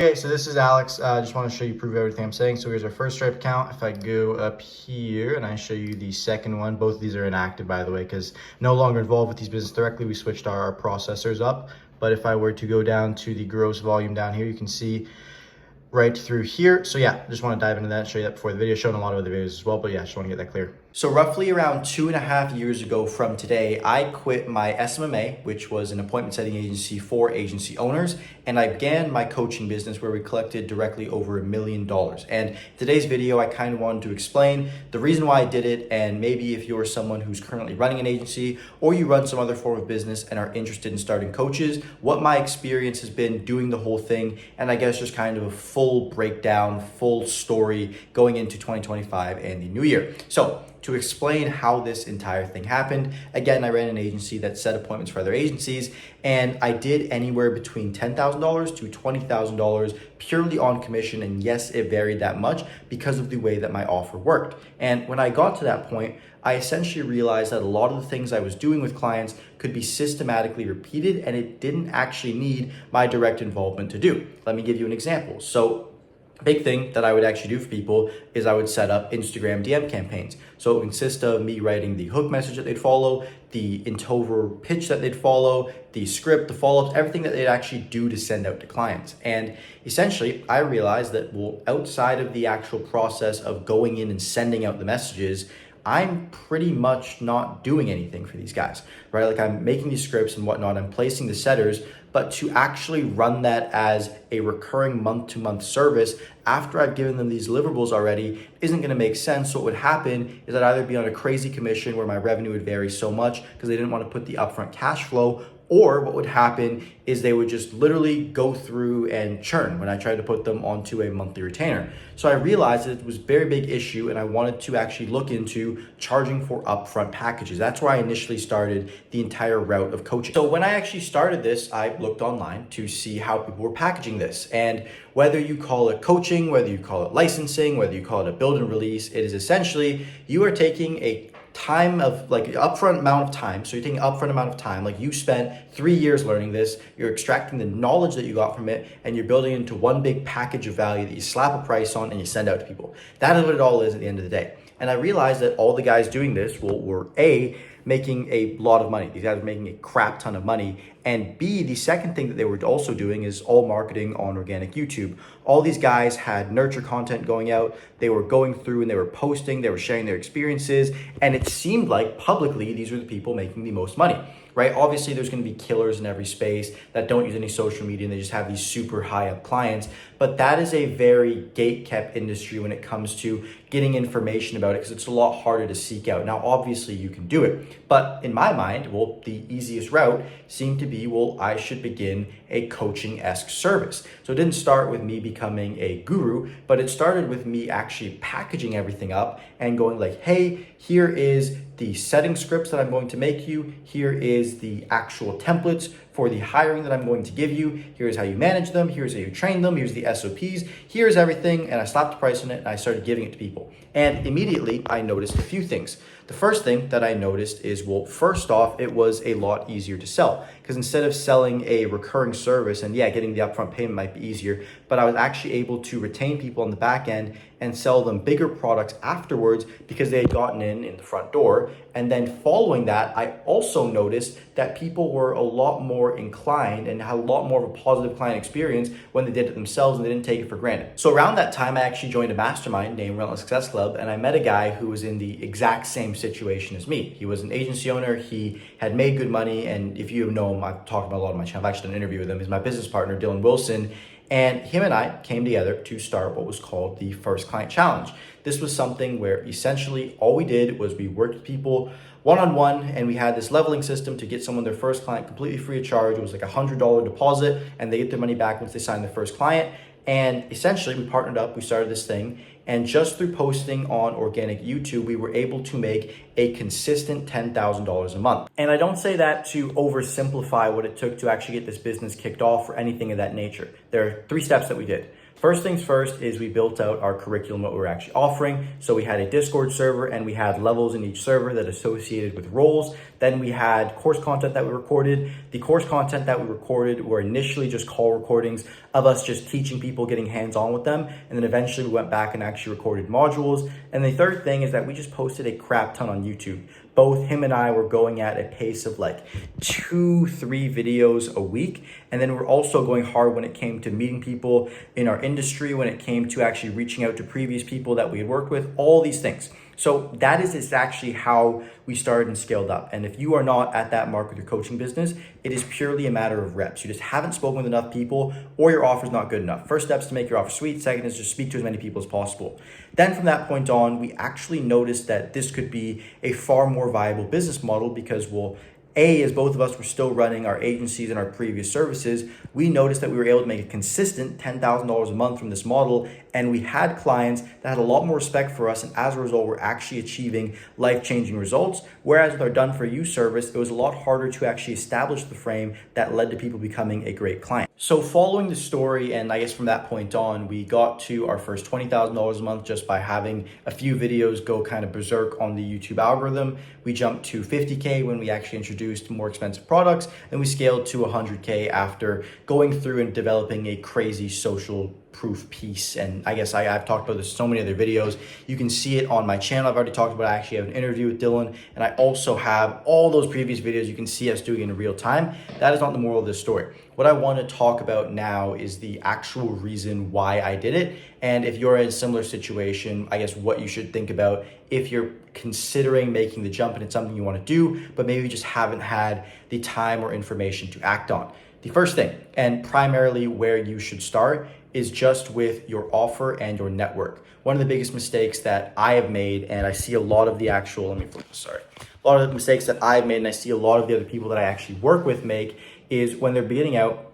Okay, so this is Alex. I just want to show you prove everything I'm saying. So here's our first Stripe account. If I go up here and I show you the second one, both of these are inactive, by the way, because no longer involved with these businesses directly. We switched our processors up. But if I were to go down to the gross volume down here, you can see right through here. So yeah, just want to dive into that and show you that before the video. Showing a lot of other videos as well, but yeah, just want to get that clear. So roughly around 2.5 years ago from today, I quit my smma, which was an appointment setting agency for agency owners, and I began my coaching business where we collected directly over $1 million. And today's video, I kind of wanted to explain the reason why I did it, and maybe if you're someone who's currently running an agency or you run some other form of business and are interested in starting coaches, what my experience has been doing the whole thing, and I guess just kind of a full breakdown, full story going into 2025 and the new year. So to explain how this entire thing happened, again, I ran an agency that set appointments for other agencies, and I did anywhere between $10,000 to $20,000 purely on commission. And yes, it varied that much because of the way that my offer worked. And when I got to that point, I essentially realized that a lot of the things I was doing with clients could be systematically repeated, and it didn't actually need my direct involvement to do. Let me give you an example. So big thing that I would actually do for people is I would set up Instagram DM campaigns. So it would consist of me writing the hook message that they'd follow, the Intover pitch that they'd follow, the script, the follow-ups, everything that they'd actually do to send out to clients. And essentially, I realized that, well, outside of the actual process of going in and sending out the messages, I'm pretty much not doing anything for these guys, right? Like, I'm making these scripts and whatnot, I'm placing the setters, but to actually run that as a recurring month-to-month service after I've given them these deliverables already isn't gonna make sense. So what would happen is I'd either be on a crazy commission where my revenue would vary so much because they didn't want to put the upfront cash flow, or what would happen is they would just literally go through and churn when I tried to put them onto a monthly retainer. So I realized that it was a very big issue, and I wanted to actually look into charging for upfront packages. That's where I initially started the entire route of coaching. So when I actually started this, I looked online to see how people were packaging this. And whether you call it coaching, whether you call it licensing, whether you call it a build and release, it is essentially you are taking a time of like upfront amount of time. So you're taking upfront amount of time, like you spent 3 years learning this, you're extracting the knowledge that you got from it, and you're building it into one big package of value that you slap a price on and you send out to people. That is what it all is at the end of the day. And I realized that all the guys doing this were A, making a lot of money. These guys were making a crap ton of money. And B, the second thing that they were also doing is all marketing on organic YouTube. All these guys had nurture content going out. They were going through and they were posting, they were sharing their experiences. And it seemed like publicly, these were the people making the most money, right? Obviously, there's going to be killers in every space that don't use any social media and they just have these super high up clients. But that is a very gate-kept industry when it comes to getting information about it, because it's a lot harder to seek out. Now, obviously, you can do it. But in my mind, well, the easiest route seemed to be, well, I should begin a coaching-esque service. So it didn't start with me becoming a guru, but it started with me actually packaging everything up and going like, hey, here is the setting scripts that I'm going to make you. Here is the actual templates for the hiring that I'm going to give you. Here's how you manage them. Here's how you train them. Here's the SOPs. Here's everything. And I slapped the price on it and I started giving it to people. And immediately I noticed a few things. The first thing that I noticed is, well, first off, it was a lot easier to sell, because instead of selling a recurring service, and yeah, getting the upfront payment might be easier, but I was actually able to retain people on the back end and sell them bigger products afterwards because they had gotten in the front door. And then following that, I also noticed that people were a lot more inclined and had a lot more of a positive client experience when they did it themselves and they didn't take it for granted. So around that time, I actually joined a mastermind named Relentless Success Club, and I met a guy who was in the exact same situation as me. He was an agency owner. He had made good money. And if you know him, I've talked about a lot on my channel. I've actually done an interview with him. He's my business partner, Dylan Wilson. And him and I came together to start what was called the First Client Challenge. This was something where essentially all we did was we worked with people one-on-one, and we had this leveling system to get someone their first client completely free of charge. It was like $100 deposit, and they get their money back once they sign their first client. And essentially we partnered up, we started this thing, and just through posting on organic YouTube, we were able to make a consistent $10,000 a month. And I don't say that to oversimplify what it took to actually get this business kicked off or anything of that nature. There are 3 steps that we did. First things first is we built out our curriculum, what we were actually offering. So we had a Discord server and we had levels in each server that associated with roles. Then we had course content that we recorded. The course content that we recorded were initially just call recordings of us just teaching people, getting hands-on with them. And then eventually we went back and actually recorded modules. And the third thing is that we just posted a crap ton on YouTube. Both him and I were going at a pace of like 2-3 videos a week. And then we're also going hard when it came to meeting people in our industry, when it came to actually reaching out to previous people that we had worked with, all these things. So that is actually how we started and scaled up. And if you are not at that mark with your coaching business, it is purely a matter of reps. You just haven't spoken with enough people or your offer is not good enough. First step is to make your offer sweet. Second is just speak to as many people as possible. Then from that point on, we actually noticed that this could be a far more viable business model because, well, as both of us were still running our agencies and our previous services, we noticed that we were able to make a consistent $10,000 a month from this model. And we had clients that had a lot more respect for us. And as a result, we're actually achieving life-changing results. Whereas with our Done For You service, it was a lot harder to actually establish the frame that led to people becoming a great client. So following the story, and I guess from that point on, we got to our first $20,000 a month just by having a few videos go kind of berserk on the YouTube algorithm. We jumped to 50K when we actually introduced more expensive products, and we scaled to 100K after going through and developing a crazy social proof piece. And I guess I've talked about this in so many other videos. You can see it on my channel. I've already talked about it. I actually have an interview with Dylan, and I also have all those previous videos. You can see us doing it in real time. That is not the moral of this story. What I want to talk about now is the actual reason why I did it. And if you're in a similar situation, I guess what you should think about if you're considering making the jump and it's something you want to do, but maybe you just haven't had the time or information to act on. The first thing, and primarily where you should start, is just with your offer and your network. One of the biggest mistakes that I have made, and I see a lot of the actual, a lot of the mistakes that I've made and I see a lot of the other people that I actually work with make is when they're beginning out,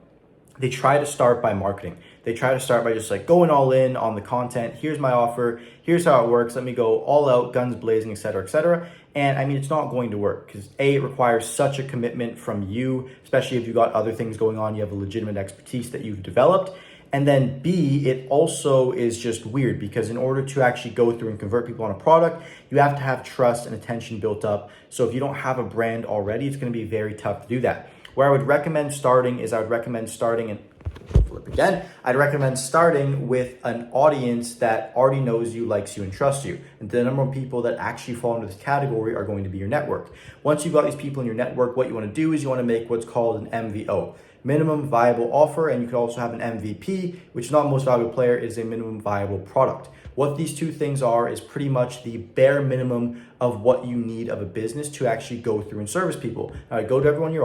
they try to start by marketing. They try to start by just like going all in on the content. Here's my offer. Here's how it works. Let me go all out, guns blazing, et cetera, et cetera. And I mean, it's not going to work because A, it requires such a commitment from you, especially if you've got other things going on. You have a legitimate expertise that you've developed. And then B, it also is just weird because in order to actually go through and convert people on a product, you have to have trust and attention built up. So if you don't have a brand already, it's going to be very tough to do that. Where I would recommend starting is I'd recommend starting with an audience that already knows you, likes you, and trusts you. And the number of people that actually fall into this category are going to be your network. Once you've got these people in your network, what you want to do is you want to make what's called an MVO. Minimum viable offer, and you could also have an MVP, which is not most valuable player, is a minimum viable product. What these two things are is pretty much the bare minimum of what you need of a business to actually go through and service people. Now, go to everyone in your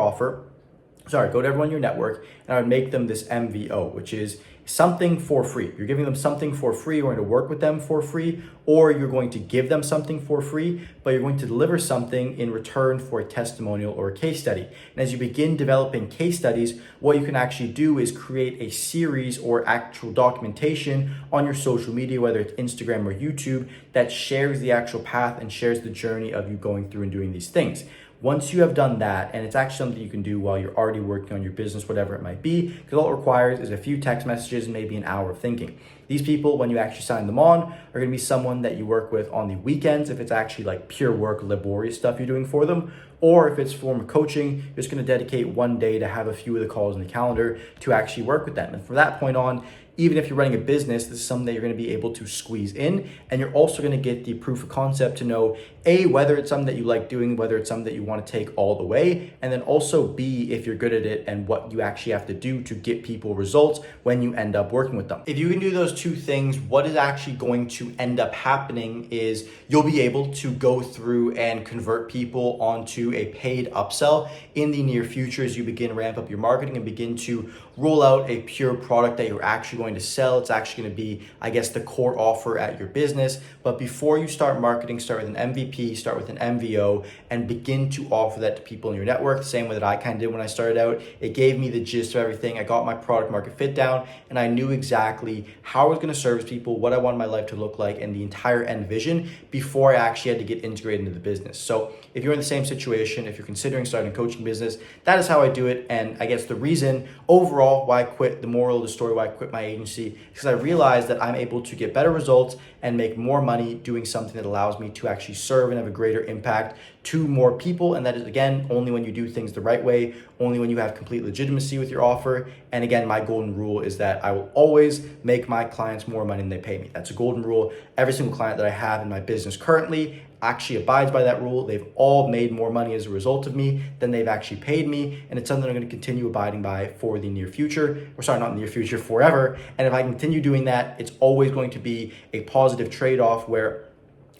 network, and I would make them this MVO, which is something for free. You're giving them something for free. You're going to work with them for free, or you're going to give them something for free, but you're going to deliver something in return for a testimonial or a case study. And as you begin developing case studies, what you can actually do is create a series or actual documentation on your social media, whether it's Instagram or YouTube, that shares the actual path and shares the journey of you going through and doing these things. Once you have done that, and it's actually something you can do while you're already working on your business, whatever it might be, because all it requires is a few text messages and maybe an hour of thinking. These people, when you actually sign them on, are going to be someone that you work with on the weekends, if it's actually like pure work, laborious stuff you're doing for them, or if it's form of coaching, you're just going to dedicate one day to have a few of the calls in the calendar to actually work with them. And from that point on, even if you're running a business, this is something that you're going to be able to squeeze in. And you're also going to get the proof of concept to know, A, whether it's something that you like doing, whether it's something that you want to take all the way. And then also B, if you're good at it and what you actually have to do to get people results when you end up working with them. If you can do those two things, what is actually going to end up happening is you'll be able to go through and convert people onto a paid upsell in the near future as you begin to ramp up your marketing and begin to roll out a pure product that you're actually going to sell. It's actually going to be, I guess, the core offer at your business. But before you start marketing, start with an MVP, start with an MVO, and begin to offer that to people in your network. The same way that I kind of did when I started out. It gave me the gist of everything. I got my product market fit down, and I knew exactly how I was going to service people, what I wanted my life to look like, and the entire end vision before I actually had to get integrated into the business. So if you're in the same situation, if you're considering starting a coaching business, that is how I do it. And I guess the reason overall overall, why I quit, the moral of the story, why I quit my agency, because I realized that I'm able to get better results and make more money doing something that allows me to actually serve and have a greater impact to more people. And that is, again, only when you do things the right way, only when you have complete legitimacy with your offer. And again, my golden rule is that I will always make my clients more money than they pay me. That's a golden rule. Every single client that I have in my business currently actually abides by that rule. They've all made more money as a result of me than they've actually paid me. And it's something I'm going to continue abiding by for the near future, or sorry, not in the near future, forever. And if I continue doing that, it's always going to be a positive trade-off where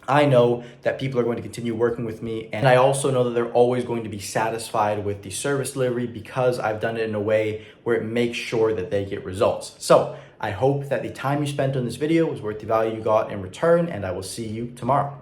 I know that people are going to continue working with me. And I also know that they're always going to be satisfied with the service delivery because I've done it in a way where it makes sure that they get results. So I hope that the time you spent on this video was worth the value you got in return, and I will see you tomorrow.